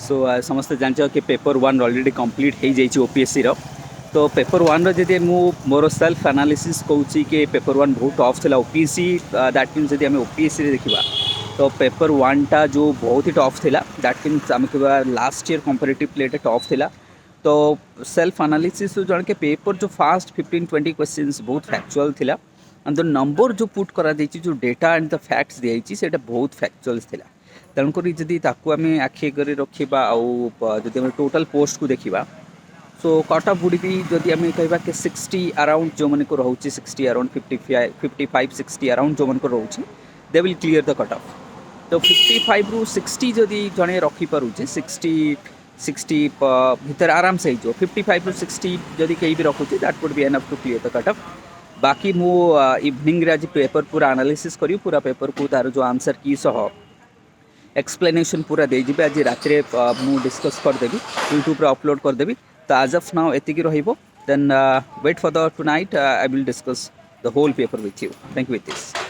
सो समस्त जान कि पेपर 1 ऑलरेडी कंप्लीट हो जाइए ओपीएससी रो। तो पेपर 1 रो जदि मु मोर सेल्फ एनालिसिस कहूँ कि पेपर 1 बहुत टफ था ओपीएससी दैट मीन्स जदि आम ओपीएससी देखा तो पेपर 1 टा जो बहुत ही टफ था दैट मीन्स आम कह लास्ट ईयर कंपेरेटिव प्लेटा टफ था। तो सेल्फ एनालिसिस जन के पेपर जो फास्ट 15-20 क्वेश्चंस बहुत फैक्चुअल थिला एंड द नंबर जो पुट करा देछि जो डेटा एंड द फैक्ट्स दिखाई से बहुत फैक्चुअल्स थिला। तेणुक जदि आम आखि कर रखा आदि टोटाल पोस्ट को देखा सो कट अफ बुड़ी भी जदि आम कह कि 60 अराउंड जो मन को रोचे 60 अराउंड 55-60 अराउंड जो मन को रोचे they will clear the cut of. तो 55 रु 60 जदि जड़े रखिपे 60 भितर आराम से हो 55 रु 60 जदि कहीं भी रखुचे that would be enough to clear the cut off. बाकी मु इवनिंग आज पेपर पूरा एनालिसिस करी पूरा पेपर को तार जो आंसर की सह एक्सप्लेनेशन पूरा देजी आज रात मु डिस्कस करदेवी यूट्यूब अपलोड करदेवी। तो आज ऑफ नाउ एतिकी रहिबो then wait for the tonight I will discuss the whole paper with you. Thank you with this.